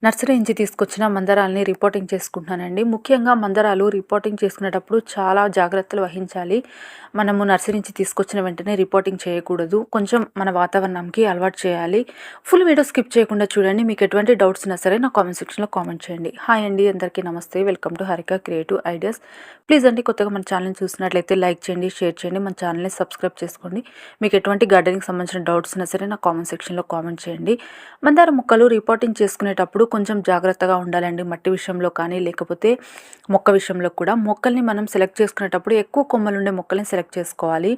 Nursery నుంచి తీసుకొచ్చిన మందారాల్ని reporting చేసుకుంటున్నానండి. ముఖ్యంగా మందారాలు రిపోర్టింగ్ చేసుకునేటప్పుడు చాలా జాగ్రత్తలు వహించాలి. మనము నర్సరీ నుంచి తీసుకొచ్చిన వెంటనే రిపోర్టింగ్ చేయకూడదు. కొంచెం మన వాతావరణంకి అలవాటు చేయాలి. ఫుల్ వీడియో స్కిప్ చేయకుండా చూడండి. మీకు ఎటువంటి డౌట్స్ ఉన్నా సరే నా కామెంట్ సెక్షన్‌లో కామెంట్ చేయండి. హాయ్ అండి, అందరికీ నమస్తే. Welcome to Harika creative ideas. Please అండి, కొత్తగా మన ఛానల్‌ని చూసినట్లయితే లైక్ చేయండి, షేర్ చేయండి. మన ఛానల్‌ని సబ్స్క్రైబ్ చేసుకోండి. మీకు ఎటువంటి గార్డెనింగ్ సంబంధించిన డౌట్స్ ఉన్నా సరే నా కామెంట్ సెక్షన్‌లో కామెంట్ చేయండి. మందార మొక్కలు రిపోర్టింగ్ చేసుకునేటప్పుడు కొంచెం జాగ్రత్తగా ఉండాలండి. మట్టి విషయంలో కానీ లేకపోతే మొక్క విషయంలో కూడా మొక్కల్ని మనం సెలెక్ట్ చేసుకునేటప్పుడు ఎక్కువ కొమ్మలుండే మొక్కల్ని సెలెక్ట్ చేసుకోవాలి.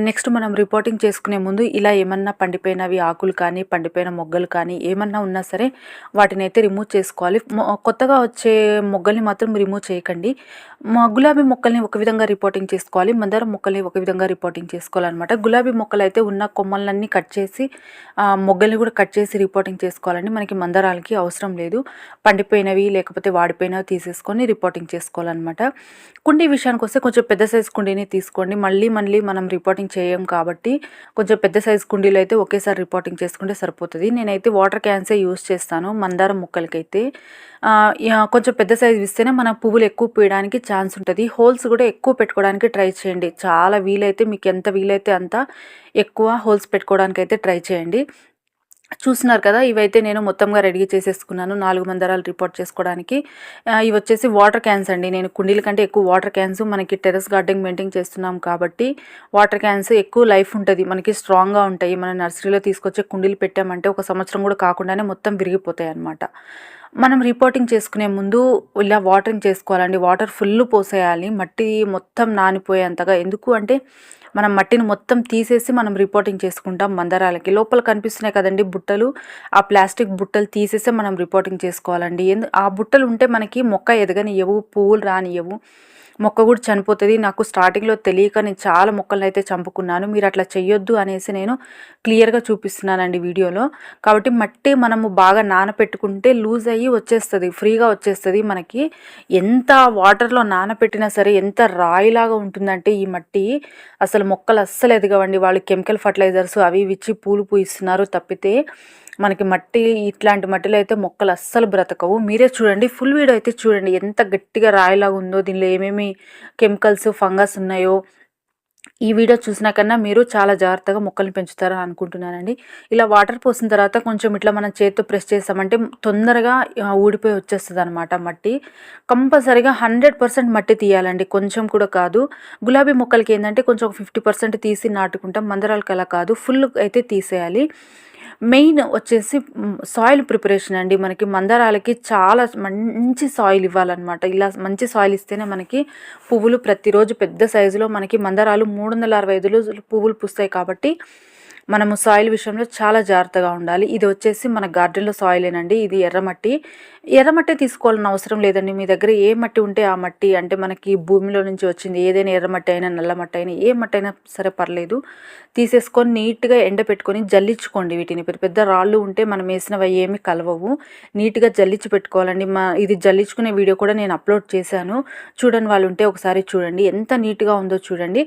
నెక్స్ట్ మనం రిపోర్టింగ్ చేసుకునే ముందు ఇలా ఏమన్నా పండిపోయినవి ఆకులు కానీ పండిపోయిన మొగ్గలు కానీ ఏమన్నా ఉన్నా సరే వాటిని అయితే రిమూవ్ చేసుకోవాలి. కొత్తగా వచ్చే మొగ్గల్ని మాత్రం రిమూవ్ చేయకండి. గులాబీ మొక్కల్ని ఒక విధంగా రిపోర్టింగ్ చేసుకోవాలి, మందార మొక్కల్ని ఒక విధంగా రిపోర్టింగ్ చేసుకోవాలన్నమాట. గులాబీ మొక్కలు అయితే ఉన్న కొమ్మలన్నీ కట్ చేసి మొగ్గల్ని కూడా కట్ చేసి రిపోర్టింగ్ చేసుకోవాలండి. మనకి మందారాలకి అవసరం లేదు. పండిపోయినవి లేకపోతే వాడిపోయినవి తీసేసుకొని రిపోర్టింగ్ చేసుకోవాలన్నమాట. కుండీ విషయానికి వస్తే కొంచెం పెద్ద సైజు కుండీని తీసుకోండి. మళ్ళీ మనం రిపోర్టింగ్ చేయం కాబట్టి కొంచెం పెద్ద సైజు కుండీలో అయితే ఒకేసారి రిపోర్టింగ్ చేసుకుంటే సరిపోతుంది. నేనైతే వాటర్ క్యాన్సే యూస్ చేస్తాను మందారం మొక్కలకైతే. కొంచెం పెద్ద సైజు ఇస్తేనే మన పువ్వులు ఎక్కువ పూయడానికి ఛాన్స్ ఉంటుంది. హోల్స్ కూడా ఎక్కువ పెట్టుకోవడానికి ట్రై చేయండి. చాలా వీలైతే మీకు ఎంత వీలైతే అంత ఎక్కువ హోల్స్ పెట్టుకోవడానికి అయితే ట్రై చేయండి. చూస్తున్నారు కదా, ఇవైతే నేను మొత్తంగా రెడీ చేసేసుకున్నాను 4 మందారాలు రిపోర్ట్ చేసుకోవడానికి. ఇవి వచ్చేసి వాటర్ క్యాన్స్ అండి. నేను కుండీల కంటే ఎక్కువ వాటర్ క్యాన్స్, మనకి టెర్రస్ గార్డెనింగ్ మెయింటైన్ చేస్తున్నాం కాబట్టి వాటర్ క్యాన్స్ ఎక్కువ లైఫ్ ఉంటుంది, మనకి స్ట్రాంగ్గా ఉంటాయి. మన నర్సరీలో తీసుకొచ్చే కుండీలు పెట్టామంటే 1 సంవత్సరం కూడా కాకుండానే మొత్తం విరిగిపోతాయి అన్నమాట. మనం రిపోర్టింగ్ చేసుకునే ముందు ఇలా వాటరింగ్ చేసుకోవాలండి. వాటర్ ఫుల్ పోసేయాలి, మట్టి మొత్తం నానిపోయేంతగా. ఎందుకు అంటే మనం మట్టిని మొత్తం తీసేసి మనం రిపోర్టింగ్ చేసుకుంటాం మందారాలకి. లోపల కనిపిస్తున్నాయి కదండి బుట్టలు, ఆ ప్లాస్టిక్ బుట్టలు తీసేసే మనం రిపోర్టింగ్ చేసుకోవాలండి. ఆ బుట్టలు ఉంటే మనకి మొక్క ఎదగనివ్వవు, పువ్వులు రానివ్వవు, మొక్క కూడా చనిపోతుంది. నాకు స్టార్టింగ్లో తెలియక నేను చాలా మొక్కలను అయితే చంపుకున్నాను. మీరు అట్లా చెయ్యొద్దు అనేసి నేను క్లియర్గా చూపిస్తున్నానండి వీడియోలో. కాబట్టి మట్టి మనము బాగా నానపెట్టుకుంటే లూజ్ అయ్యి వచ్చేస్తుంది, ఫ్రీగా వచ్చేస్తుంది. మనకి ఎంత వాటర్లో నానపెట్టినా సరే ఎంత రాయిలాగా ఉంటుందంటే ఈ మట్టి, అసలు మొక్కలు అస్సలు ఎదగవండి. వాళ్ళు కెమికల్ ఫర్టిలైజర్స్ అవి ఇవి ఇచ్చి పూలు పూయిస్తున్నారు తప్పితే మనకి మట్టి, ఇట్లాంటి మట్టిలో అయితే మొక్కలు అస్సలు బ్రతకవు. మీరే చూడండి, ఫుల్ వీడియో అయితే చూడండి ఎంత గట్టిగా రాయిలాగా ఉందో, దీనిలో ఏమేమి కెమికల్స్ ఫంగస్ ఉన్నాయో. ఈ వీడియో చూసినా కన్నా మీరు చాలా జాగ్రత్తగా మొక్కల్ని పెంచుతారని అనుకుంటున్నానండి. ఇలా వాటర్ పోసిన తర్వాత కొంచెం ఇట్లా మనం చేత్తో ప్రెస్ చేస్తామంటే తొందరగా ఊడిపోయి వచ్చేస్తుంది అనమాట మట్టి. కంపల్సరీగా 100% మట్టి తీయాలండి, కొంచెం కూడా కాదు. గులాబీ మొక్కలకి ఏంటంటే కొంచెం 50% తీసి నాటుకుంటాం, మందారాలకి అలా కాదు, ఫుల్ అయితే తీసేయాలి. మెయిన్ వచ్చేసి సాయిల్ ప్రిపరేషన్ అండి. మనకి మందారాలకి చాలా మంచి సాయిల్ ఇవ్వాలన్నమాట. ఇలా మంచి సాయిల్ ఇస్తేనే మనకి పువ్వులు ప్రతిరోజు పెద్ద సైజులో మనకి మందారాలు 365 రోజులు పువ్వులు పూస్తాయి. కాబట్టి మనము సాయిల్ విషయంలో చాలా జాగ్రత్తగా ఉండాలి. ఇది వచ్చేసి మన గార్డెన్లో సాయిలేనండి. ఇది ఎర్రమట్టి. ఎర్రమట్టి తీసుకోవాలని అవసరం లేదండి. మీ దగ్గర ఏ మట్టి ఉంటే ఆ మట్టి, అంటే మనకి భూమిలో నుంచి వచ్చింది ఏదైనా ఎర్రమట్టి అయినా నల్ల మట్టి అయినా ఏ మట్టి అయినా సరే పర్లేదు, తీసేసుకొని నీట్గా ఎండపెట్టుకొని జల్లించుకోండి. వీటిని పెద్ద పెద్ద రాళ్ళు ఉంటే మనం వేసినవి ఏమి కలవవు, నీట్గా జల్లించి పెట్టుకోవాలండి. ఇది జల్లించుకునే వీడియో కూడా నేను అప్లోడ్ చేశాను, చూడని వాళ్ళు ఉంటే ఒకసారి చూడండి. ఎంత నీట్గా ఉందో చూడండి.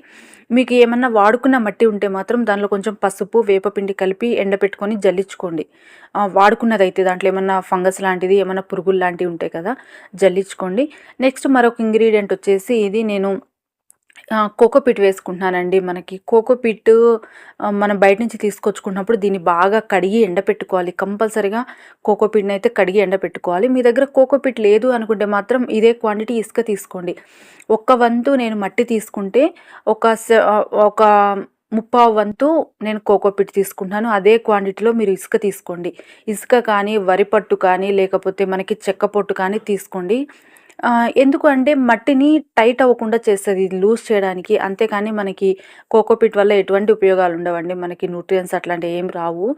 మీకు ఏమన్నా వాడుకున్న మట్టి ఉంటే మాత్రం దానిలో కొంచెం పసుపు వేపపిండి కలిపి ఎండపెట్టుకొని జల్లించుకోండి. వాడుకున్నదైతే దాంట్లో ఏమన్నా ఫంగస్ లాంటిది ఏమన్నా పురుగులు లాంటివి ఉంటాయి కదా, జల్లించుకోండి. నెక్స్ట్ మరొక ఇంగ్రీడియంట్ వచ్చేసి ఇది నేను కోకోపీట్ వేసుకుంటున్నానండి. మనకి కోకోపీట్ మనం బయట నుంచి తీసుకొచ్చుకున్నప్పుడు దీన్ని బాగా కడిగి ఎండపెట్టుకోవాలి. కంపల్సరీగా కోకోపీట్ని అయితే కడిగి ఎండపెట్టుకోవాలి. మీ దగ్గర కోకోపీట్ లేదు అనుకుంటే మాత్రం ఇదే క్వాంటిటీ ఇసుక తీసుకోండి. ఒక్క వంతు నేను మట్టి తీసుకుంటే ఒక ముప్పావు వంతు నేను కోకోపీట్ తీసుకుంటాను. అదే క్వాంటిటీలో మీరు ఇసుక తీసుకోండి. ఇసుక కానీ వరి పట్టు కానీ లేకపోతే మనకి చెక్క పొట్టు కానీ తీసుకోండి. ఎందుకు అంటే మట్టిని టైట్ అవ్వకుండా చేస్తుంది ఇది లూజ్ చేయడానికి. అంతేకాని మనకి కోకోపీట్ వల్ల ఎటువంటి ఉపయోగాలు ఉండవండి. మనకి న్యూట్రియన్స్ అట్లాంటివి ఏం రావు.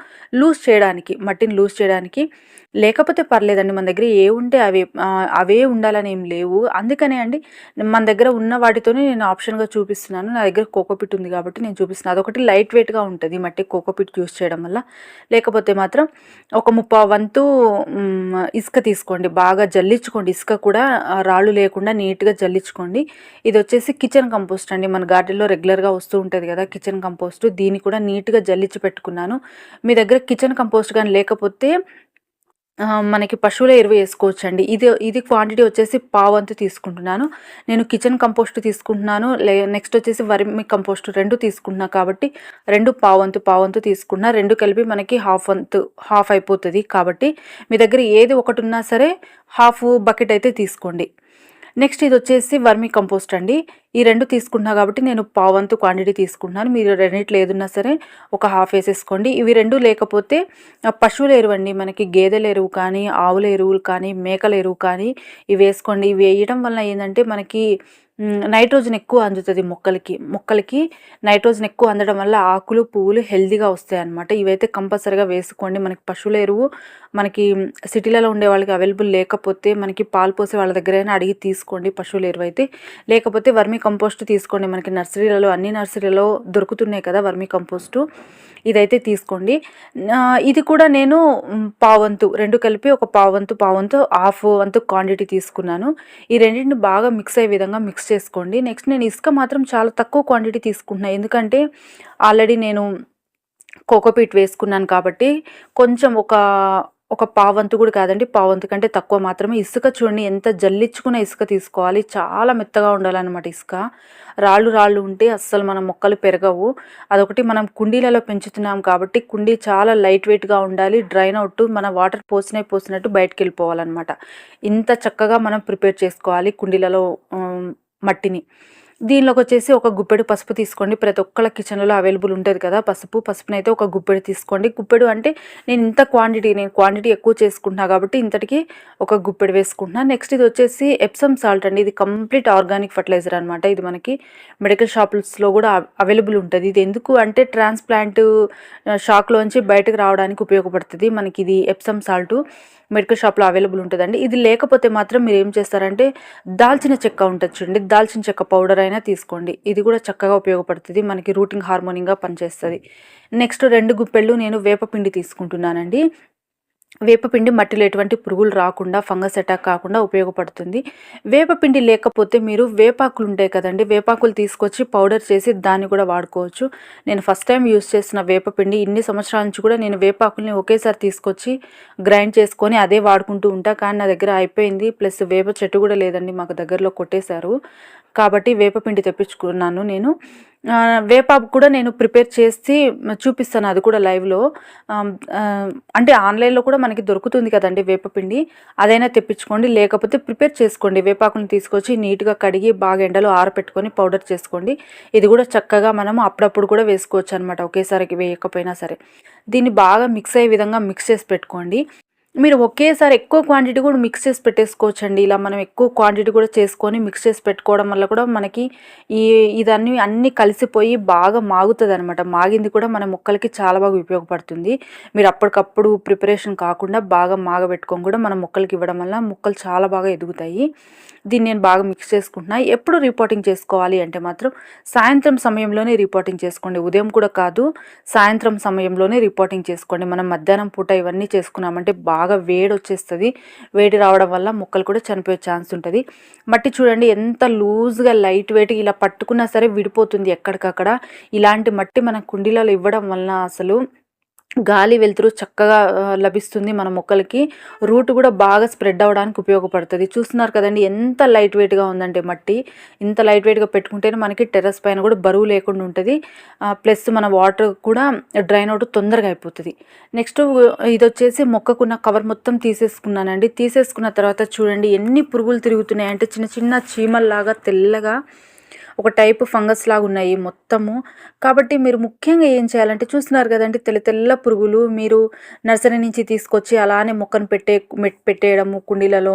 లూజ్ చేయడానికి, మట్టిని లూజ్ చేయడానికి లేకపోతే పర్లేదండి. మన దగ్గర ఏ ఉంటే అవే ఉండాలని ఏం లేవు. అందుకనే అండి మన దగ్గర ఉన్న వాటితోనే నేను ఆప్షన్గా చూపిస్తున్నాను. నా దగ్గర కోకోపీట్ ఉంది కాబట్టి నేను చూపిస్తున్నాను. అదొకటి లైట్ వెయిట్గా ఉంటుంది మట్టి కోకోపీట్ యూస్ చేయడం వల్ల. లేకపోతే మాత్రం ఒక ముప్పావు వంతు ఇసుక తీసుకోండి, బాగా జల్లించుకోండి. ఇసుక కూడా రాళ్ళు లేకుండా నీట్గా జల్లించుకోండి. ఇది వచ్చేసి కిచెన్ కంపోస్ట్ అండి. మన గార్డెన్లో రెగ్యులర్గా వస్తూ ఉంటుంది కదా కిచెన్ కంపోస్ట్, దీన్ని కూడా నీట్గా జల్లించి పెట్టుకున్నాను. మీ దగ్గర కిచెన్ కంపోస్ట్ కానీ లేకపోతే మనకి పశువుల ఎరువు వేసుకోవచ్చండి. ఇది క్వాంటిటీ వచ్చేసి పావంతు తీసుకుంటున్నాను. నేను కిచెన్ కంపోస్ట్ తీసుకుంటున్నాను. నెక్స్ట్ వచ్చేసి వర్మి కంపోస్ట్ 2 తీసుకుంటున్నా కాబట్టి 2 పావంతు తీసుకున్నా. 2 కలిపి మనకి హాఫ్ అయిపోతది. కాబట్టి మీ దగ్గర ఏది ఒకటి ఉన్నా సరే హాఫ్ బకెట్ అయితే తీసుకోండి. నెక్స్ట్ ఇది వచ్చేసి వర్మి కంపోస్ట్ అండి. ఈ 2 తీసుకుంటున్నా కాబట్టి నేను పావంతు క్వాంటిటీ తీసుకుంటున్నాను. మీరు రెండిట్లో ఏదున్నా సరే ఒక హాఫ్ వేసేసుకోండి. ఇవి 2 లేకపోతే పశువుల ఎరువు అండి, మనకి గేదెల ఎరువు కానీ, ఆవుల ఎరువులు కానీ, మేకల ఎరువు కానీ ఇవి వేసుకోండి. ఇవి వేయడం వల్ల ఏంటంటే మనకి నైట్రోజన్ ఎక్కువ అందుతుంది మొక్కలకి నైట్రోజన్ ఎక్కువ అందడం వల్ల ఆకులు పువ్వులు హెల్తీగా వస్తాయి అన్నమాట. ఇవైతే కంపల్సరీగా వేసుకోండి. మనకి పశువుల ఎరువు మనకి సిటీలలో ఉండే వాళ్ళకి అవైలబుల్ లేకపోతే మనకి పాలు పోసే వాళ్ళ దగ్గరైనా అడిగి తీసుకోండి పశువుల ఎరువు అయితే. లేకపోతే వర్మీ కంపోస్ట్ తీసుకోండి. మనకి అన్ని నర్సరీలలో దొరుకుతున్నాయి కదా వర్మీ కంపోస్టు. ఇదైతే తీసుకోండి. ఇది కూడా నేను పావంతు 2 కలిపి ఒక పావంతు హాఫ్ వంతు క్వాంటిటీ తీసుకున్నాను. ఈ రెండింటిని బాగా మిక్స్ అయ్యే విధంగా మిక్స్ చేసుకోండి. నెక్స్ట్ నేను ఇసుక మాత్రం చాలా తక్కువ క్వాంటిటీ తీసుకుంటున్నాను. ఎందుకంటే ఆల్రెడీ నేను కోకోపీట్ వేసుకున్నాను కాబట్టి కొంచెం ఒక పావంతు కూడా కాదండి, పావంతు కంటే తక్కువ మాత్రమే. ఇసుక చూడండి ఎంత జల్లించుకున్న ఇసుక తీసుకోవాలి. చాలా మెత్తగా ఉండాలన్నమాట ఇసుక. రాళ్ళు ఉంటే అస్సలు మన మొక్కలు పెరగవు. అదొకటి, మనం కుండీలలో పెంచుతున్నాం కాబట్టి కుండీ చాలా లైట్ వెయిట్గా ఉండాలి. డ్రైన్ అవుట్ మన వాటర్ పోసినట్టు బయటకు వెళ్ళిపోవాలన్నమాట. ఇంత చక్కగా మనం ప్రిపేర్ చేసుకోవాలి కుండీలలో మట్టిని. దీనిలోకి వచ్చేసి ఒక గుప్పెడు పసుపు తీసుకోండి. ప్రతి ఒక్కళ్ళ కిచెన్లో అవైలబుల్ ఉంటుంది కదా పసుపునైతే ఒక గుప్పెడు తీసుకోండి. గుప్పెడు అంటే నేను క్వాంటిటీ ఎక్కువ చేసుకుంటున్నా కాబట్టి ఇంతటికి ఒక గుప్పెడు వేసుకుంటున్నాను. నెక్స్ట్ ఇది వచ్చేసి ఎప్సమ్ సాల్ట్ అండి. ఇది కంప్లీట్ ఆర్గానిక్ ఫర్టిలైజర్ అనమాట. ఇది మనకి మెడికల్ షాప్స్లో కూడా అవైలబుల్ ఉంటుంది. ఇది ఎందుకు అంటే ట్రాన్స్ప్లాంట్ షాక్లోంచి బయటకు రావడానికి ఉపయోగపడుతుంది మనకి. ఇది ఎప్సమ్ సాల్ట్ మెడికల్ షాప్లో అవైలబుల్ ఉంటుందండి. ఇది లేకపోతే మాత్రం మీరు ఏం చేస్తారంటే దాల్చిన చెక్క ఉంటుంది చూడండి, దాల్చిన చెక్క పౌడర్ అయినా తీసుకోండి. ఇది కూడా చక్కగా ఉపయోగపడుతుంది మనకి, రూటింగ్ హార్మోనింగ్గా పనిచేస్తుంది. నెక్స్ట్ 2 గుప్పెళ్ళు నేను వేపపిండి తీసుకుంటున్నానండి. వేపపిండి మట్టిలో ఎటువంటి పురుగులు రాకుండా, ఫంగస్ అటాక్ కాకుండా ఉపయోగపడుతుంది. వేపపిండి లేకపోతే మీరు వేపాకులు ఉంటాయి కదండి, వేపాకులు తీసుకొచ్చి పౌడర్ చేసి దాన్ని కూడా వాడుకోవచ్చు. నేను ఫస్ట్ టైం యూస్ చేసిన వేపపిండి. ఇన్ని సంవత్సరాల నుంచి కూడా నేను వేపాకుల్ని ఒకేసారి తీసుకొచ్చి గ్రైండ్ చేసుకొని అదే వాడుకుంటూ ఉంటా. కానీ నా దగ్గర అయిపోయింది. ప్లస్ వేప చెట్టు కూడా లేదండి, మాకు దగ్గరలో కొట్టేశారు. కాబట్టి వేపపిండి తెప్పించుకున్నాను నేను. వేపాకు కూడా నేను ప్రిపేర్ చేసి చూపిస్తాను, అది కూడా లైవ్లో. అంటే ఆన్లైన్లో కూడా మనకి దొరుకుతుంది కదండి వేపపిండి, అదైనా తెప్పించుకోండి. లేకపోతే ప్రిపేర్ చేసుకోండి. వేపాకుని తీసుకొచ్చి నీట్గా కడిగి బాగా ఎండలో ఆరపెట్టుకొని పౌడర్ చేసుకోండి. ఇది కూడా చక్కగా మనము అప్పుడప్పుడు కూడా వేసుకోవచ్చు అనమాట, ఒకేసారికి వేయకపోయినా సరే. దీన్ని బాగా మిక్స్ అయ్యే విధంగా మిక్స్ చేసి పెట్టుకోండి. మీరు ఒకేసారి ఎక్కువ క్వాంటిటీ కూడా మిక్స్ చేసి పెట్టేసుకోవచ్చండి. ఇలా మనం ఎక్కువ క్వాంటిటీ కూడా చేసుకొని మిక్స్ చేసి పెట్టుకోవడం వల్ల కూడా మనకి అన్నీ కలిసిపోయి బాగా మాగుతుంది అనమాట. మాగింది కూడా మన మొక్కలకి చాలా బాగా ఉపయోగపడుతుంది. మీరు అప్పటికప్పుడు ప్రిపరేషన్ కాకుండా బాగా మాగబెట్టుకొని కూడా మన మొక్కలకి ఇవ్వడం వల్ల మొక్కలు చాలా బాగా ఎదుగుతాయి. దీన్ని నేను బాగా మిక్స్ చేసుకుంటున్నా. ఎప్పుడు రిపోర్టింగ్ చేసుకోవాలి అంటే మాత్రం సాయంత్రం సమయంలోనే రిపోర్టింగ్ చేసుకోండి. ఉదయం కూడా కాదు, సాయంత్రం సమయంలోనే రిపోర్టింగ్ చేసుకోండి. మనం మధ్యాహ్నం పూట ఇవన్నీ చేసుకున్నామంటే బాగా వేడి వచ్చేస్తుంది. వేడి రావడం వల్ల మొక్కలు కూడా చనిపోయే ఛాన్స్ ఉంటుంది. మట్టి చూడండి ఎంత లూజ్గా లైట్ వెయిట్, ఇలా పట్టుకున్నా సరే విడిపోతుంది ఎక్కడికక్కడ. ఇలాంటి మట్టి మన కుండీలలో ఇవ్వడం వలన అసలు గాలి వెలుతురు చక్కగా లభిస్తుంది మన మొక్కలకి. రూట్ కూడా బాగా స్ప్రెడ్ అవ్వడానికి ఉపయోగపడుతుంది. చూస్తున్నారు కదండి ఎంత లైట్ వెయిట్గా ఉందంటే మట్టి. ఇంత లైట్ వెయిట్గా పెట్టుకుంటేనే మనకి టెర్రస్ పైన కూడా బరువు లేకుండా ఉంటుంది. ప్లస్ మన వాటర్ కూడా డ్రైన్ అవుట్ తొందరగా అయిపోతుంది. నెక్స్ట్ ఇది వచ్చేసి మొక్కకున్న కవర్ మొత్తం తీసేసుకున్నానండి. తీసేసుకున్న తర్వాత చూడండి ఎన్ని పురుగులు తిరుగుతున్నాయి అంటే, చిన్న చిన్న చీమల్లాగా తెల్లగా ఒక టైపు ఫంగస్ లాగా ఉన్నాయి మొత్తము. కాబట్టి మీరు ముఖ్యంగా ఏం చేయాలంటే, చూస్తున్నారు కదండి తెల్ల పురుగులు. మీరు నర్సరీ నుంచి తీసుకొచ్చి అలానే మొక్కను పెట్టేయడము కుండీలలో,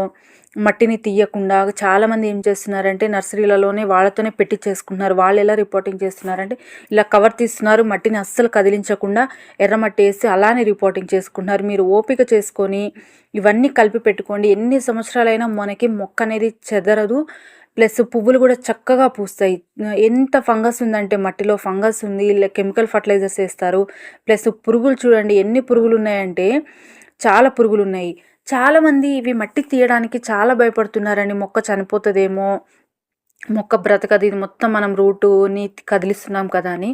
మట్టిని తీయకుండా. చాలామంది ఏం చేస్తున్నారంటే నర్సరీలలోనే వాళ్ళతోనే పెట్టించేసుకుంటున్నారు. వాళ్ళు ఎలా రిపోర్టింగ్ చేస్తున్నారంటే ఇలా కవర్ తీస్తున్నారు, మట్టిని అస్సలు కదిలించకుండా ఎర్రమట్టి వేసి అలానే రిపోర్టింగ్ చేసుకుంటున్నారు. మీరు ఓపిక చేసుకొని ఇవన్నీ కలిపి పెట్టుకోండి. ఎన్ని సంవత్సరాలైనా మనకి మొక్క అనేది చెదరదు. ప్లస్ పువ్వులు కూడా చక్కగా పూస్తాయి. ఎంత ఫంగస్ ఉందంటే మట్టిలో ఫంగస్ ఉంది, కెమికల్ ఫర్టిలైజర్స్ వేస్తారు. ప్లస్ పురుగులు చూడండి ఎన్ని పురుగులు ఉన్నాయంటే చాలా పురుగులు ఉన్నాయి. చాలామంది ఇవి మట్టి తీయడానికి చాలా భయపడుతున్నారండి, మొక్క చనిపోతుందేమో మొక్క బ్రతకదు, ఇది మొత్తం మనం రూటుని కదిలిస్తున్నాం కదా అని.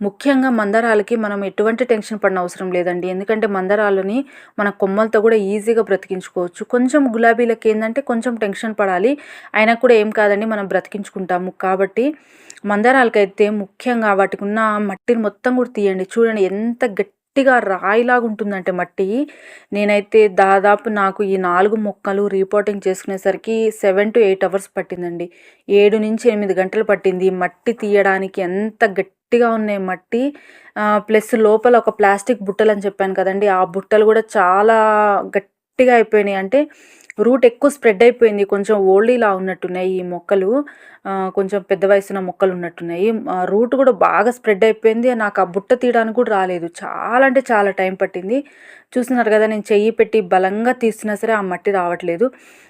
ముఖ్యంగా మందారాలకి మనం ఎటువంటి టెన్షన్ పడిన అవసరం లేదండి. ఎందుకంటే మందారాలని మన కొమ్మలతో కూడా ఈజీగా బ్రతికించుకోవచ్చు. కొంచెం గులాబీలకి ఏంటంటే కొంచెం టెన్షన్ పడాలి, అయినా కూడా ఏం కాదండి, మనం బ్రతికించుకుంటాము. కాబట్టి మందారాలకైతే ముఖ్యంగా వాటికి ఉన్న మట్టిని మొత్తం కూడా తీయండి. చూడండి ఎంత గట్టిగా రాయిలాగా ఉంటుందంటే మట్టి. నేనైతే దాదాపు నాకు ఈ 4 మొక్కలు రీపోటింగ్ చేసుకునేసరికి 7-8 అవర్స్ పట్టిందండి. 7-8 గంటలు పట్టింది మట్టి తీయడానికి. ఎంత గట్టిగా ఉన్నాయి మట్టి. ప్లస్ లోపల ఒక ప్లాస్టిక్ బుట్టలు అని చెప్పాను కదండి, ఆ బుట్టలు కూడా చాలా గట్టిగా అయిపోయినాయి. అంటే రూట్ ఎక్కువ స్ప్రెడ్ అయిపోయింది. కొంచెం ఓల్డీలా ఉన్నట్టున్నాయి ఈ మొక్కలు, కొంచెం పెద్ద వయసున్న మొక్కలు ఉన్నట్టున్నాయి. రూట్ కూడా బాగా స్ప్రెడ్ అయిపోయింది. నాకు ఆ బుట్ట తీయడానికి కూడా రాలేదు. చాలా అంటే చాలా టైం పట్టింది. చూస్తున్నారు కదా, నేను చెయ్యి పెట్టి బలంగా తీసినా సరే ఆ మట్టి రావట్లేదు.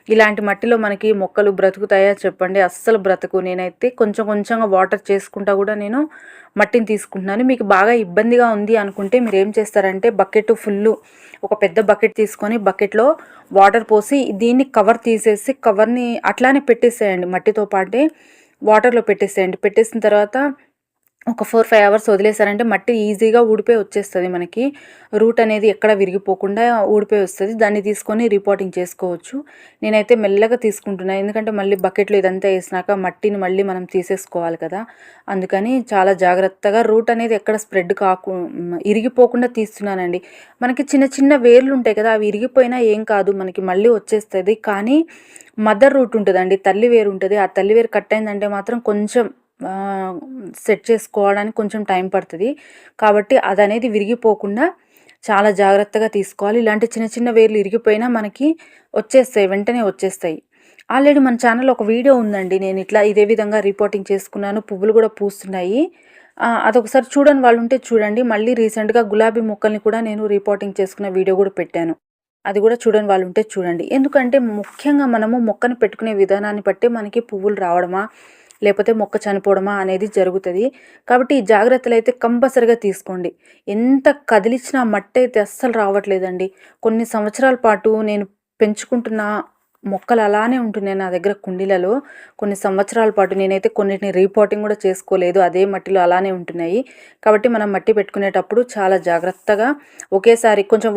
ఇలాంటి మట్టిలో మనకి మొక్కలు బ్రతుకుతాయా చెప్పండి? అస్సలు బ్రతుకు. నేనైతే కొంచెం కొంచెంగా వాటర్ చేసుకుంటా కూడా నేను మట్టిని తీసుకుంటున్నాను. మీకు బాగా ఇబ్బందిగా ఉంది అనుకుంటే మీరు ఏం చేస్తారంటే బకెట్ ఫుల్లు, ఒక పెద్ద బకెట్ తీసుకొని బకెట్లో వాటర్ పోసి దీన్ని కవర్ తీసేసి కవర్ని అట్లానే పెట్టేసేయండి, మట్టితో పాటే వాటర్లో పెట్టేసేయండి. పెట్టేసిన తర్వాత ఒక 4-5 అవర్స్ వదిలేసారంటే మట్టి ఈజీగా ఊడిపోయి వచ్చేస్తుంది. మనకి రూట్ అనేది ఎక్కడ విరిగిపోకుండా ఊడిపోయి వస్తుంది. దాన్ని తీసుకొని రిపోర్టింగ్ చేసుకోవచ్చు. నేనైతే మెల్లగా తీసుకుంటున్నాను, ఎందుకంటే మళ్ళీ బకెట్లో ఇదంతా వేసినాక మట్టిని మళ్ళీ మనం తీసేసుకోవాలి కదా. అందుకని చాలా జాగ్రత్తగా రూట్ అనేది ఎక్కడ స్ప్రెడ్ ఇరిగిపోకుండా తీస్తున్నానండి. మనకి చిన్న చిన్న వేర్లు ఉంటాయి కదా, అవి ఇరిగిపోయినా ఏం కాదు, మనకి మళ్ళీ వచ్చేస్తుంది. కానీ మదర్ రూట్ ఉంటుందండి, తల్లి వేరు ఉంటుంది. ఆ తల్లి వేరు కట్ అయిందంటే మాత్రం కొంచెం సెట్ చేసుకోవడానికి కొంచెం టైం పడుతుంది. కాబట్టి అదనేది విరిగిపోకుండా చాలా జాగ్రత్తగా తీసుకోవాలి. ఇలాంటి చిన్న చిన్న వేర్లు ఇరిగిపోయినా మనకి వచ్చేస్తాయి, వెంటనే వచ్చేస్తాయి. ఆల్రెడీ మన ఛానల్లో ఒక వీడియో ఉందండి, నేను ఇట్లా ఇదే విధంగా రిపోర్టింగ్ చేసుకున్నాను, పువ్వులు కూడా పూస్తున్నాయి. అదొకసారి చూడని వాళ్ళు ఉంటే చూడండి. మళ్ళీ రీసెంట్గా గులాబీ మొక్కల్ని కూడా నేను రిపోర్టింగ్ చేసుకున్న వీడియో కూడా పెట్టాను, అది కూడా చూడని వాళ్ళు ఉంటే చూడండి. ఎందుకంటే ముఖ్యంగా మనము మొక్కను పెట్టుకునే విధానాన్ని బట్టి మనకి పువ్వులు రావడమా లేకపోతే మొక్క చనిపోవడమా అనేది జరుగుతుంది. కాబట్టి ఈ జాగ్రత్తలు అయితే కంపల్సరిగా తీసుకోండి. ఎంత కదిలించినా మట్టి అయితే అస్సలు రావట్లేదండి. కొన్ని సంవత్సరాల పాటు నేను పెంచుకుంటున్న మొక్కలు అలానే ఉంటున్నాయి నా దగ్గర కుండీలలో. కొన్ని సంవత్సరాల పాటు నేనైతే కొన్నిటిని రీపోటింగ్ కూడా చేసుకోలేదు, అదే మట్టిలో అలానే ఉంటున్నాయి. కాబట్టి మనం మట్టి పెట్టుకునేటప్పుడు చాలా జాగ్రత్తగా, ఒకేసారి కొంచెం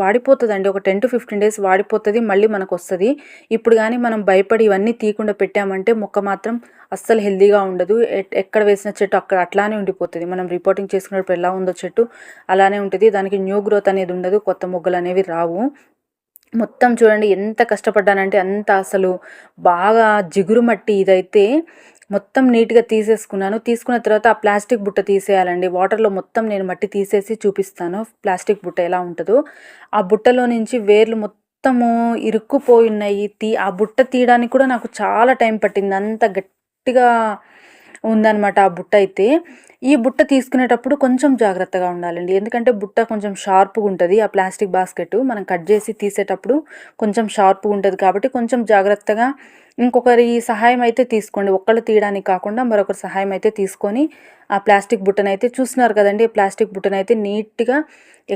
వాడిపోతుందండి, ఒక 10-15 డేస్ వాడిపోతుంది, మళ్ళీ మనకు వస్తుంది. ఇప్పుడు కానీ మనం భయపడి ఇవన్నీ తీయకుండా పెట్టామంటే మొక్క మాత్రం అస్సలు హెల్దీగా ఉండదు. ఎక్కడ వేసిన చెట్టు అక్కడ అట్లానే ఉండిపోతుంది. మనం రిపోర్టింగ్ చేసుకున్నప్పుడు ఎలా ఉందో చెట్టు అలానే ఉంటుంది. దానికి న్యూ గ్రోత్ అనేది ఉండదు, కొత్త మొగ్గలు అనేవి రావు. మొత్తం చూడండి ఎంత కష్టపడ్డానంటే అంత అసలు బాగా జిగురు మట్టి ఇదైతే మొత్తం నీట్గా తీసేసుకున్నాను. తీసుకున్న తర్వాత ఆ ప్లాస్టిక్ బుట్ట తీసేయాలండి. వాటర్లో మొత్తం నేను మట్టి తీసేసి చూపిస్తాను ప్లాస్టిక్ బుట్ట ఎలా ఉంటుందో. ఆ బుట్టలో నుంచి వేర్లు మొత్తము ఇరుక్కుపోయి ఉన్నాయి. ఆ బుట్ట తీయడానికి కూడా నాకు చాలా టైం పట్టింది, అంత గట్టిగా ఉందన్నమాట ఆ బుట్ట అయితే. ఈ బుట్ట తీసుకునేటప్పుడు కొంచెం జాగ్రత్తగా ఉండాలండి, ఎందుకంటే బుట్ట కొంచెం షార్ప్గా ఉంటుంది. ఆ ప్లాస్టిక్ బాస్కెట్ మనం కట్ చేసి తీసేటప్పుడు కొంచెం షార్ప్గా ఉంటుంది. కాబట్టి కొంచెం జాగ్రత్తగా ఇంకొకరి సహాయం అయితే తీసుకోండి. ఒక్కళ్ళు తీయడానికి కాకుండా మరొకరి సహాయం అయితే తీసుకొని ఆ ప్లాస్టిక్ బుట్టనైతే చూస్తున్నారు కదండి, ప్లాస్టిక్ బుట్టనైతే నీట్గా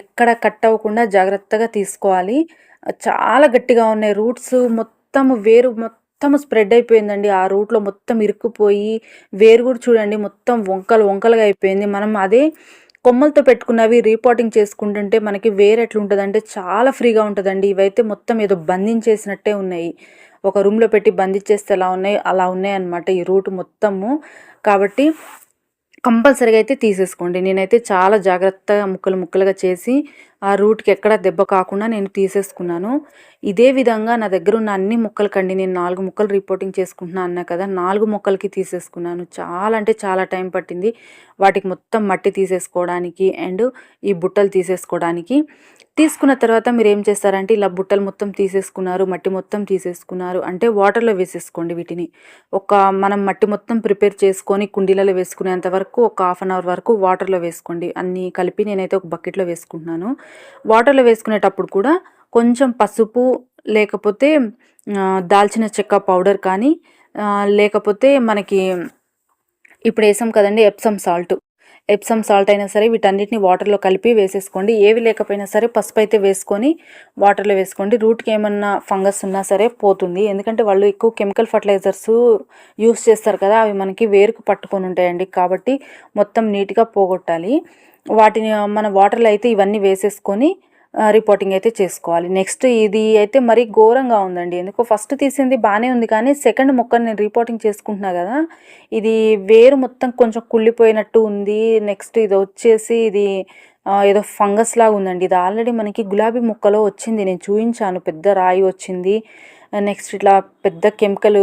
ఎక్కడ కట్ అవ్వకుండా జాగ్రత్తగా తీసుకోవాలి. చాలా గట్టిగా ఉన్నాయి రూట్స్, మొత్తం వేరు మొత్తం స్ప్రెడ్ అయిపోయిందండి. ఆ రూట్లో మొత్తం ఇరుక్కుపోయి వేరు కూడా చూడండి మొత్తం వంకలుగా అయిపోయింది. మనం అదే కొమ్మలతో పెట్టుకున్నవి రీపోటింగ్ చేసుకుంటుంటే మనకి వేరు ఎట్లుంటుందంటే చాలా ఫ్రీగా ఉంటుందండి. ఇవైతే మొత్తం ఏదో బంధించేసినట్టే ఉన్నాయి, ఒక రూమ్లో పెట్టి బంధించేస్తే అలా ఉన్నాయి అన్నమాట ఈ రూట్ మొత్తము. కాబట్టి కంపల్సరీగా అయితే తీసేసుకోండి. నేనైతే చాలా జాగ్రత్తగా ముక్కలుగా చేసి ఆ రూట్కి ఎక్కడ దెబ్బ కాకుండా నేను తీసేసుకున్నాను. ఇదే విధంగా నా దగ్గర ఉన్న అన్ని మొక్కలకండి, నేను 4 మొక్కలు రిపోర్టింగ్ చేసుకుంటున్నా అన్నా కదా, 4 మొక్కలకి తీసేసుకున్నాను. చాలా అంటే చాలా టైం పట్టింది వాటికి మొత్తం మట్టి తీసేసుకోవడానికి అండ్ ఈ బుట్టలు తీసేసుకోవడానికి. తీసుకున్న తర్వాత మీరు ఏం చేస్తారంటే ఇలా బుట్టలు మొత్తం తీసేసుకున్నారు, మట్టి మొత్తం తీసేసుకున్నారు అంటే వాటర్లో వేసేసుకోండి వీటిని. మనం మట్టి మొత్తం ప్రిపేర్ చేసుకొని కుండీలలో వేసుకునేంత వరకు ఒక 1/2 అవర్ వరకు వాటర్లో వేసుకోండి. అన్నీ కలిపి నేనైతే ఒక బకెట్లో వేసుకుంటున్నాను. వాటర్లో వేసుకునేటప్పుడు కూడా కొంచెం పసుపు లేకపోతే దాల్చిన చెక్క పౌడర్ కానీ లేకపోతే మనకి ఇప్పుడు వేసాం కదండి ఎప్సమ్ సాల్ట్, ఎప్సమ్ సాల్ట్ అయినా సరే వీటన్నిటిని వాటర్లో కలిపి వేసేసుకోండి. ఏవి లేకపోయినా సరే పసుపు అయితే వేసుకొని వాటర్లో వేసుకోండి. రూట్కి ఏమన్నా ఫంగస్ ఉన్నా సరే పోతుంది. ఎందుకంటే వాళ్ళు ఎక్కువ కెమికల్ ఫర్టిలైజర్స్ యూస్ చేస్తారు కదా, అవి మనకి వేరుకు పట్టుకొని ఉంటాయండి. కాబట్టి మొత్తం నీట్గా పోగొట్టాలి. వాటిని మన వాటర్లో అయితే ఇవన్నీ వేసేసుకొని రిపోర్టింగ్ అయితే చేసుకోవాలి. నెక్స్ట్ ఇది అయితే మరీ ఘోరంగా ఉందండి. ఎందుకో ఫస్ట్ తీసింది బాగానే ఉంది, కానీ సెకండ్ మొక్కని నేను రిపోర్టింగ్ చేసుకుంటున్నా కదా, ఇది వేరు మొత్తం కొంచెం కుళ్ళిపోయినట్టు ఉంది. నెక్స్ట్ ఇది వచ్చేసి ఇది ఏదో ఫంగస్ లాగా ఉందండి. ఇది ఆల్రెడీ మనకి గులాబీ మొక్కలో వచ్చింది, నేను చూపించాను. పెద్ద రాయి వచ్చింది, నెక్స్ట్ ఇట్లా పెద్ద కెమికల్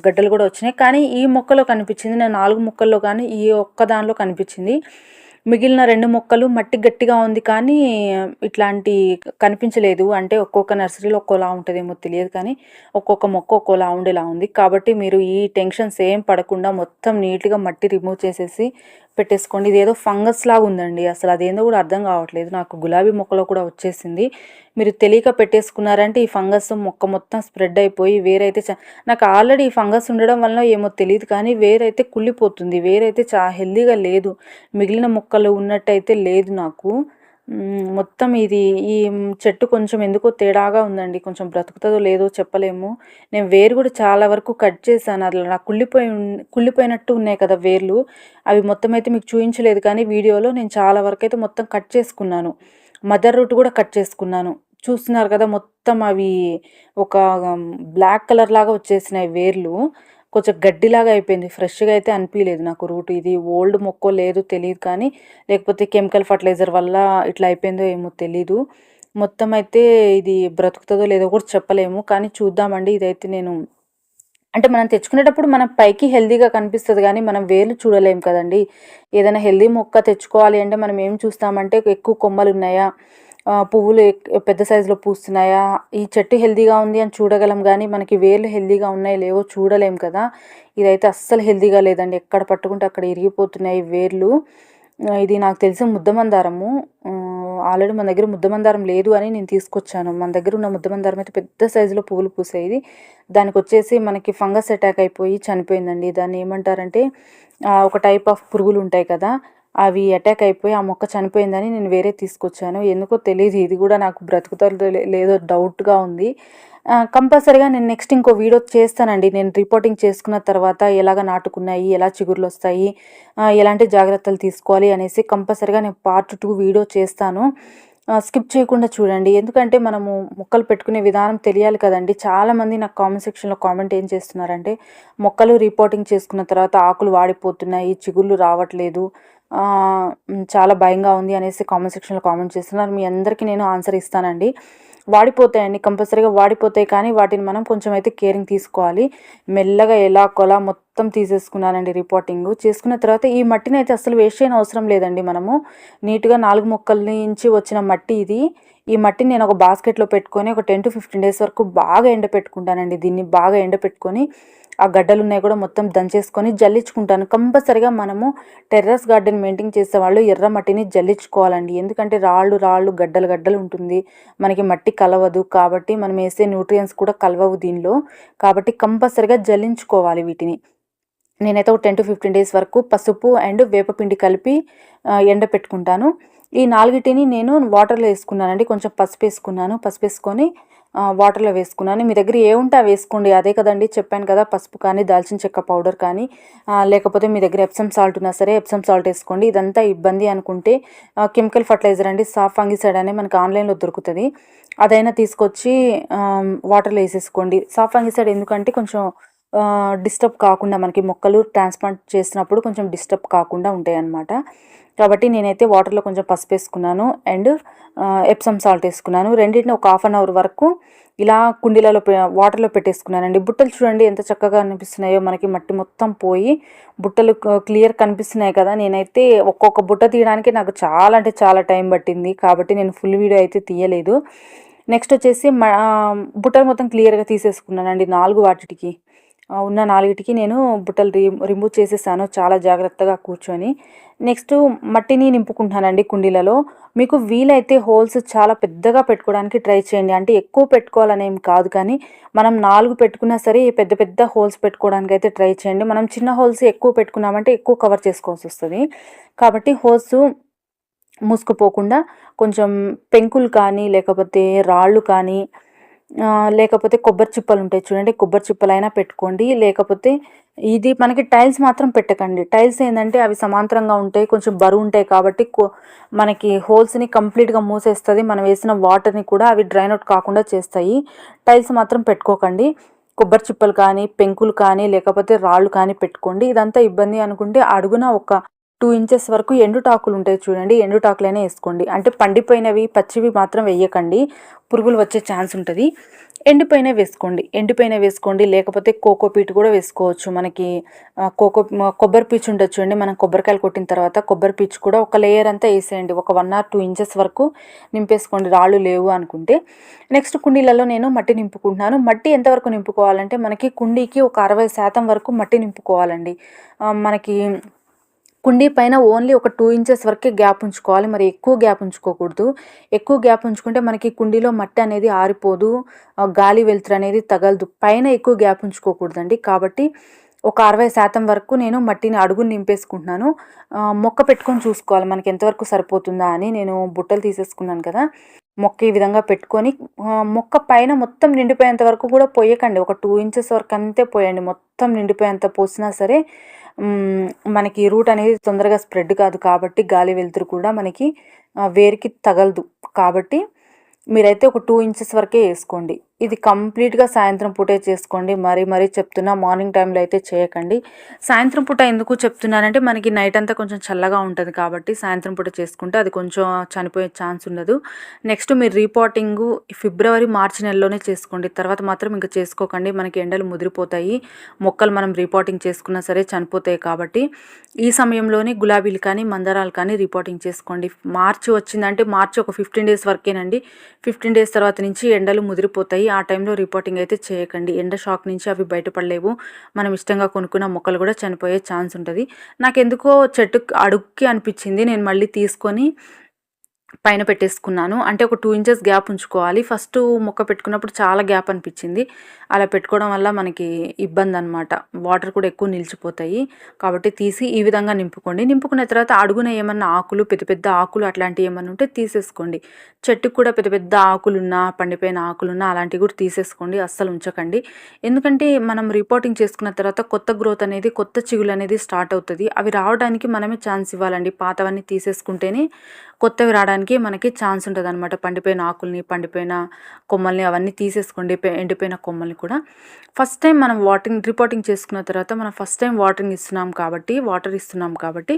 గడ్డలు కూడా వచ్చినాయి. కానీ ఈ మొక్కలో కనిపించింది, నేను 4 మొక్కల్లో కానీ ఈ ఒక్క దానిలో కనిపించింది. మిగిలిన 2 మొక్కలు మట్టి గట్టిగా ఉంది, కానీ ఇట్లాంటి కనిపించలేదు. అంటే ఒక్కొక్క నర్సరీలో ఒక్కోలా ఉంటుందేమో తెలియదు, కానీ ఒక్కొక్క మొక్క ఒక్కోలా ఉండేలా ఉంది. కాబట్టి మీరు ఈ టెన్షన్స్ ఏం పడకుండా మొత్తం నీట్గా మట్టి రిమూవ్ చేసేసి పెట్టేసుకోండి. ఇదేదో ఫంగస్ లాగా ఉందండి, అసలు అదేందో కూడా అర్థం కావట్లేదు. నాకు గులాబీ మొక్కలో కూడా వచ్చేసింది. మీరు తెలియక పెట్టేసుకున్నారంటే ఈ ఫంగస్ మొక్క మొత్తం స్ప్రెడ్ అయిపోయి వేరైతే నాకు ఆల్రెడీ ఈ ఫంగస్ ఉండడం వల్ల ఏమో తెలియదు, కానీ వేరైతే కుళ్ళిపోతుంది. వేరైతే చాలా హెల్దీగా లేదు, మిగిలిన మొక్కలు ఉన్నట్టయితే లేదు నాకు. మొత్తం ఇది ఈ చెట్టు కొంచెం ఎందుకో తేడాగా ఉందండి. కొంచెం బ్రతుకుతుందో లేదో చెప్పలేము. నేను వేరు కూడా చాలా వరకు కట్ చేశాను. అట్లా నాకు కుళ్ళిపోయినట్టు ఉన్నాయి కదా వేర్లు, అవి మొత్తం అయితే మీకు చూపించలేదు, కానీ వీడియోలో నేను చాలా వరకు అయితే మొత్తం కట్ చేసుకున్నాను. మదర్ రూట్ కూడా కట్ చేసుకున్నాను. చూస్తున్నారు కదా, మొత్తం అవి ఒక బ్లాక్ కలర్ లాగా వచ్చేసినాయి వేర్లు. కొంచెం గడ్డిలాగా అయిపోయింది, ఫ్రెష్గా అయితే అనిపించలేదు నాకు రూట్. ఇది ఓల్డ్ మొక్కో లేదో తెలియదు, కానీ లేకపోతే కెమికల్ ఫర్టిలైజర్ వల్ల ఇట్లా అయిపోయిందో ఏమో తెలీదు. మొత్తం అయితే ఇది బ్రతుకుతుందో లేదో కూడా చెప్పలేము, కానీ చూద్దామండి. ఇదైతే నేను అంటే మనం తెచ్చుకునేటప్పుడు మనం పైకి హెల్దీగా కనిపిస్తుంది, కానీ మనం వేర్లు చూడలేము కదండి. ఏదైనా హెల్దీ మొక్క తెచ్చుకోవాలి అంటే మనం ఏం చూస్తామంటే ఎక్కువ కొమ్మలు ఉన్నాయా, పువ్వులు పెద్ద సైజులో పూస్తున్నాయా, ఈ చెట్టు హెల్దీగా ఉంది అని చూడగలం, కానీ మనకి వేర్లు హెల్దీగా ఉన్నాయో లేవో చూడలేం కదా. ఇదైతే అస్సలు హెల్దీగా లేదండి, ఎక్కడ పట్టుకుంటే అక్కడ ఇరిగిపోతున్నాయి వేర్లు. ఇది నాకు తెలిసిన ముద్దమందారము. ఆల్రెడీ మన దగ్గర ముద్దమందారం లేదు అని నేను తీసుకొచ్చాను. మన దగ్గర ఉన్న ముద్దమందారం అయితే పెద్ద సైజులో పువ్వులు పూసేది. దానికి వచ్చేసి మనకి ఫంగస్ అటాక్ అయిపోయి చనిపోయిందండి. దాన్ని ఏమంటారంటే ఒక టైప్ ఆఫ్ పురుగులు ఉంటాయి కదా, అవి అటాక్ అయిపోయి ఆ మొక్క చనిపోయిందని నేను వేరే తీసుకొచ్చాను. ఎందుకో తెలియదు, ఇది కూడా నాకు బ్రతుకుతుందో లేదో డౌట్గా ఉంది. కంపల్సరీగా నేను నెక్స్ట్ ఇంకో వీడియో చేస్తానండి. నేను రిపోర్టింగ్ చేసుకున్న తర్వాత ఎలాగ నాటుకున్నాయి, ఎలా చిగుర్లు వస్తాయి, ఎలాంటి జాగ్రత్తలు తీసుకోవాలి అనేసి కంపల్సరీగా నేను పార్ట్ 2 వీడియో చేస్తాను. స్కిప్ చేయకుండా చూడండి, ఎందుకంటే మనము మొక్కలు పెట్టుకునే విధానం తెలియాలి కదండి. చాలామంది నాకు కామెంట్ సెక్షన్లో కామెంట్ ఏం చేస్తున్నారంటే మొక్కలు రిపోర్టింగ్ చేసుకున్న తర్వాత ఆకులు వాడిపోతున్నాయి, చిగుళ్ళు రావట్లేదు, చాలా భయంగా ఉంది అనేసి కామెంట్ సెక్షన్లో కామెంట్ చేస్తున్నారు. మీ అందరికీ నేను ఆన్సర్ ఇస్తానండి. వాడిపోతాయండి, కంపల్సరీగా వాడిపోతాయి, కానీ వాటిని మనం కొంచెం అయితే కేరింగ్ తీసుకోవాలి. మెల్లగా ఎలా కొలా మొత్తం తీసేసుకున్నానండి రిపోర్టింగ్ చేసుకున్న తర్వాత. ఈ మట్టిని అయితే అసలు వేస్ట్ చేయని అవసరం లేదండి. మనము నీట్గా 4 మొక్కల నుంచి వచ్చిన మట్టి ఇది. ఈ మట్టిని నేను ఒక బాస్కెట్లో పెట్టుకొని ఒక 10 to 15 days వరకు బాగా ఎండపెట్టుకుంటానండి. దీన్ని బాగా ఎండపెట్టుకొని ఆ గడ్డలు ఉన్నాయి కూడా మొత్తం దంచేసుకొని జల్లించుకుంటాను. కంపల్సరీగా మనము టెర్రస్ గార్డెన్ మెయింటైన్ చేసే వాళ్ళు ఎర్ర మట్టిని జల్లించుకోవాలండి. ఎందుకంటే రాళ్ళు గడ్డలు ఉంటుంది, మనకి మట్టి కలవదు. కాబట్టి మనం వేసే న్యూట్రియన్స్ కూడా కలవవు దీనిలో. కాబట్టి కంపల్సరీగా జల్లించుకోవాలి వీటిని. నేనైతే ఒక 10 to 15 days వరకు పసుపు అండ్ వేపపిండి కలిపి ఎండపెట్టుకుంటాను. ఈ 4టిని నేను వాటర్లో వేసుకున్నానండి. కొంచెం పసుపు వేసుకున్నాను, పసుపు వేసుకొని వాటర్లో వేసుకున్నాను. మీ దగ్గర ఏ ఉంటే అవి వేసుకోండి. అదే కదండి చెప్పాను కదా, పసుపు కానీ దాల్చిన చెక్క పౌడర్ కానీ, లేకపోతే మీ దగ్గర ఎప్సమ్ సాల్ట్ ఉన్నా సరే ఎప్సమ్ సాల్ట్ వేసుకోండి. ఇదంతా ఇబ్బంది అనుకుంటే కెమికల్ ఫర్టిలైజర్ అండి, సాఫ్ ఫంగిసైడ్ అనే మనకు ఆన్లైన్లో దొరుకుతుంది, అదైనా తీసుకొచ్చి వాటర్లో వేసేసుకోండి. సాఫ్ ఫంగిసైడ్ ఎందుకంటే కొంచెం డిస్టర్బ్ కాకుండా, మనకి మొక్కలు ట్రాన్స్ప్లాంట్ చేసినప్పుడు కొంచెం డిస్టర్బ్ కాకుండా ఉంటాయి అన్నమాట. కాబట్టి నేనైతే వాటర్లో కొంచెం పసుపు వేసుకున్నాను అండ్ ఎప్సమ్ సాల్ట్ వేసుకున్నాను. రెండింటిని ఒక 1/2 hour వరకు ఇలా కుండీలలో వాటర్లో పెట్టేసుకున్నానండి. బుట్టలు చూడండి ఎంత చక్కగా అనిపిస్తున్నాయో, మనకి మట్టి మొత్తం పోయి బుట్టలు క్లియర్ కనిపిస్తున్నాయి కదా. నేనైతే ఒక్కొక్క బుట్ట తీయడానికి నాకు చాలా అంటే చాలా టైం పట్టింది, కాబట్టి నేను ఫుల్ వీడియో అయితే తీయలేదు. నెక్స్ట్ వచ్చేసి బుట్టలు మొత్తం క్లియర్గా తీసేసుకున్నానండి 4 వాటికి. ఉన్న 4టికి నేను బుట్టలు రిమూవ్ చేసేసాను చాలా జాగ్రత్తగా కూర్చొని. నెక్స్టు మట్టిని నింపుకుంటున్నానండి కుండీలలో. మీకు వీలైతే హోల్స్ చాలా పెద్దగా పెట్టుకోవడానికి ట్రై చేయండి. అంటే ఎక్కువ పెట్టుకోవాలనేం కాదు కానీ, మనం 4 పెట్టుకున్నా సరే పెద్ద పెద్ద హోల్స్ పెట్టుకోవడానికైతే ట్రై చేయండి. మనం చిన్న హోల్స్ ఎక్కువ పెట్టుకున్నామంటే ఎక్కువ కవర్ చేసుకోవాల్సొస్తది. కాబట్టి హోల్స్ మూసుకుపోకుండా కొంచెం పెంకులు కానీ, లేకపోతే రాళ్ళు కానీ, లేకపోతే కొబ్బరి చిప్పలుంటాయి చూడండి. కొబ్బరి చిప్పలైనా పెట్టుకోండి. లేకపోతే ఇది మనకి టైల్స్ మాత్రం పెట్టకండి. టైల్స్ ఏందంటే అవి సమాంతరంగా ఉంటాయి. కొంచెం బరువుంటాయి కాబట్టి మనకి హోల్స్‌ని కంప్లీట్‌గా మూసేస్తది. మనం వేసిన వాటర్‌ని కూడా అవి డ్రైన్ అవుట్ కాకుండా చేస్తాయి. టైల్స్ మాత్రం పెట్టుకోకండి. కొబ్బరి చిప్పలు కానీ, పెంకులు కానీ, లేకపోతే రాళ్ళు కానీ పెట్టుకోండి. ఇదంతా ఇబ్బంది అనుకుంటే అడుగున ఒక 2 ఇంచెస్ వరకు ఎండుటాకులుంటాయి చూడండి. ఎండుటాకులైనా ఏసుకోండి. అంటే పండిపోయినవి, పచ్చివి మాత్రం వెయ్యకండి. పురుగులు వచ్చే ఛాన్స్ ఉంటది. ఎండిపోయినవి వేసుకోండి. లేకపోతే కోకోపీట్ కూడా వేసుకోవచ్చు. మనకి కొబ్బరి పీచు ఉంటది చూడండి. మనం కొబ్బరికాయలు కొట్టిన తర్వాత కొబ్బరి పీచు కూడా ఒక లేయర్ అంతా ఏసేయండి. ఒక 1 ఆర్ 2 ఇంచెస్ వరకు నింపేసుకోండి రాళ్ళు లేవు అనుకుంటే. నెక్స్ట్ కుండీలలో నేను మట్టి నింపుకుంటున్నాను. మట్టి ఎంతవరకు నింపుకోవాలంటే మనకి కుండీకి ఒక 60% వరకు మట్టి నింపుకోవాలండి. మనకి కుండీ పైన ఓన్లీ ఒక 2 ఇంచెస్ వరకే గ్యాప్ ఉంచుకోవాలి. మరి ఎక్కువ గ్యాప్ ఉంచుకోకూడదు. ఎక్కువ గ్యాప్ ఉంచుకుంటే మనకి కుండీలో మట్టి అనేది ఆరిపోదు. గాలి వెలుతురు అనేది తగలదు. పైన ఎక్కువ గ్యాప్ ఉంచుకోకూడదండి. కాబట్టి ఒక 60% వరకు నేను మట్టిని అడుగుని నింపేసుకుంటున్నాను. మొక్క పెట్టుకొని చూసుకోవాలి మనకి ఎంతవరకు సరిపోతుందా అని. నేను బుట్టలు తీసేసుకున్నాను కదా! మొక్క ఈ విధంగా పెట్టుకొని మొక్క పైన మొత్తం నిండిపోయేంత వరకు కూడా పోయకండి. ఒక 2 ఇంచెస్ వరకు అంతే పోయండి. మొత్తం నిండిపోయేంత పోసినా సరే మనకి రూట్ అనేది తొందరగా స్ప్రెడ్ కాదు. కాబట్టి గాలి వెలుతురు కూడా మనకి వేరుకి తగలదు. కాబట్టి మీరైతే ఒక 2 ఇంచెస్ వరకే వేసుకోండి. ఇది కంప్లీట్‌గా సాయంత్రం పూటే చేసుకోండి. మరీ చెప్తున్నా మార్నింగ్ టైంలో అయితే చేయకండి. సాయంత్రం పూట ఎందుకు చెప్తున్నానంటే మనకి నైట్ అంతా కొంచెం చల్లగా ఉంటది కాబట్టి సాయంత్రం పూట చేసుకుంటే అది కొంచెం చనిపోయే ఛాన్స్ ఉండదు. నెక్స్ట్ మీరు రీపాటింగు ఫిబ్రవరి, మార్చి నెలలోనే చేసుకోండి. తర్వాత మాత్రం ఇంక చేసుకోకండి. మనకి ఎండలు ముదిరిపోతాయి. మొక్కలు మనం రీపాటింగ్ చేసుకున్నా సరే చనిపోతాయి కాబట్టి ఈ సమయంలోనే గులాబీలు కానీ, మందారాలు కానీ రీపాటింగ్ చేసుకోండి. మార్చి వచ్చిందంటే మార్చి ఒక 15 డేస్ వరకేనండి. 15 డేస్ తర్వాత నుంచి ఎండలు ముదిరిపోతాయి. ఆ టైంలో రిపోర్టింగ్ అయితే చేయకండి. ఎండ షాక్ నుంచి అవి బయటపడలేవు. మనం ఇష్టంగా కొనుక్కున్న మొక్కలు కూడా చనిపోయే ఛాన్స్ ఉంటుంది. నాకెందుకో చెట్టు అడుక్కి అనిపించింది. నేను మళ్ళీ తీసుకొని పైన పెట్టేసుకున్నాను. అంటే ఒక 2 ఇంచెస్ గ్యాప్ ఉంచుకోవాలి. ఫస్ట్ మొక్క పెట్టుకున్నప్పుడు చాలా గ్యాప్ అనిపించింది. అలా పెట్టుకోవడం వల్ల మనకి ఇబ్బంది అనమాట. వాటర్ కూడా ఎక్కువ నిలిచిపోతాయి. కాబట్టి తీసి ఈ విధంగా నింపుకోండి. నింపుకున్న తర్వాత అడుగున ఏమన్నా ఆకులు పెద్ద పెద్ద ఆకులు అట్లాంటివి ఏమన్నా ఉంటే తీసేసుకోండి. చెట్టుకు కూడా పెద్ద పెద్ద ఆకులున్నా, పండిపోయిన ఆకులున్నా అలాంటివి కూడా తీసేసుకోండి. అస్సలు ఉంచకండి. ఎందుకంటే మనం రిపోర్టింగ్ చేసుకున్న తర్వాత కొత్త గ్రోత్ అనేది, కొత్త చిగులు అనేది స్టార్ట్ అవుతుంది. అవి రావడానికి మనమే ఛాన్స్ ఇవ్వాలండి. పాతవన్నీ తీసేసుకుంటేనే కొత్తవి రావడానికి మనకి ఛాన్స్ ఉంటుందన్నమాట. పండిపోయిన ఆకుల్ని, పండిపోయిన కొమ్మల్ని అవన్నీ తీసేసుకోండి. ఎండిపోయిన కొమ్మల్ని కూడా. ఫస్ట్ టైం మనం రిపోర్టింగ్ చేసుకున్న తర్వాత మనం ఫస్ట్ టైం వాటర్ ఇస్తున్నాం కాబట్టి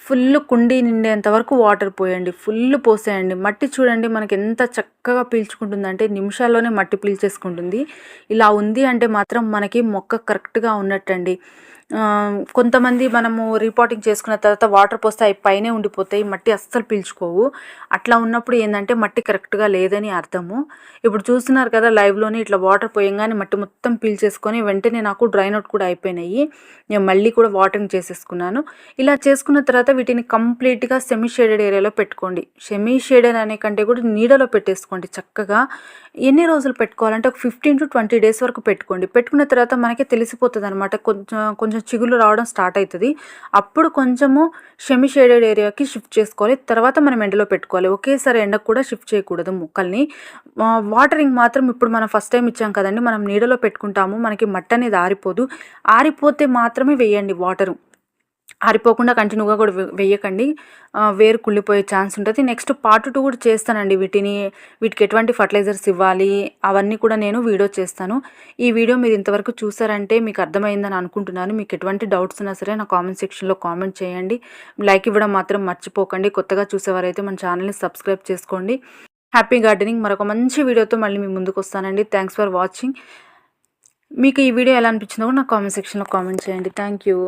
ఫుల్ కుండీ నిండేంత వరకు వాటర్ పోయండి. ఫుల్ పోసేయండి. మట్టి చూడండి మనకి ఎంత చక్కగా పీల్చుకుంటుందంటే నిమిషాల్లోనే మట్టి పీల్చేసుకుంటుంది. ఇలా ఉంది అంటే మాత్రం మనకి మొక్క కరెక్ట్గా ఉన్నట్టండి. కొంతమంది మనము రిపోర్టింగ్ చేసుకున్న తర్వాత వాటర్ పోస్తే అవి పైనే ఉండిపోతాయి. మట్టి అస్సలు పీల్చుకోవు. అట్లా ఉన్నప్పుడు ఏంటంటే మట్టి కరెక్ట్గా లేదని అర్థము. ఇప్పుడు చూస్తున్నారు కదా లైవ్లోనే ఇట్లా వాటర్ పోయంగానే మట్టి మొత్తం పీల్చేసుకొని వెంటనే నాకు డ్రైన్ అవుట్ కూడా అయిపోయినాయి. నేను మళ్ళీ కూడా వాటరింగ్ చేసేసుకున్నాను. ఇలా చేసుకున్న తర్వాత వీటిని కంప్లీట్గా సెమీ షేడెడ్ ఏరియాలో పెట్టుకోండి. సెమీ షేడెడ్ అనే కంటే కూడా నీడలో పెట్టేసుకోండి చక్కగా. ఎన్ని రోజులు పెట్టుకోవాలంటే ఒక 15 to 20 డేస్ వరకు పెట్టుకోండి. పెట్టుకున్న తర్వాత మనకి తెలిసిపోతుంది అనమాట. కొంచెం చిగుళ్ళు రావడం స్టార్ట్ అవుతుంది. అప్పుడు కొంచెము సెమీ షేడెడ్ ఏరియాకి షిఫ్ట్ చేసుకోవాలి. తర్వాత మనం ఎండలో పెట్టుకోవాలి. ఒకేసారి ఎండకు కూడా షిఫ్ట్ చేయకూడదు మొక్కల్ని. వాటరింగ్ మాత్రం ఇప్పుడు మనం ఫస్ట్ టైం ఇచ్చాం కదండి, మనం నీడలో పెట్టుకుంటాము. మనకి మట్టి అనేది ఆరిపోదు. ఆరిపోతే మాత్రమే వేయండి వాటరు. ఆరిపోకుండా కంటిన్యూగా కూడా వేయకండి. వేరు కుళ్ళిపోయే ఛాన్స్ ఉంటుంది. నెక్స్ట్ పార్ట్ 2 కూడా చేస్తానండి. వీటికి ఎటువంటి ఫర్టిలైజర్స్ ఇవ్వాలి అవన్నీ కూడా నేను వీడియో చేస్తాను. ఈ వీడియో మీరు ఇంతవరకు చూసారంటే మీకు అర్థమైందని అనుకుంటున్నాను. మీకు ఎటువంటి డౌట్స్ ఉన్నా సరే నా కామెంట్ సెక్షన్లో కామెంట్ చేయండి. లైక్ ఇవ్వడం మాత్రం మర్చిపోకండి. కొత్తగా చూసేవారైతే మన ఛానల్ని సబ్స్క్రైబ్ చేసుకోండి. హ్యాపీ గార్డెనింగ్ మరొక మంచి వీడియోతో మళ్ళీ మీ ముందుకు వస్తానండి. Thanks for watching. మీకు ఈ వీడియో ఎలా అనిపించిందో కూడా నా కామెంట్ సెక్షన్లో కామెంట్ చేయండి. Thank you.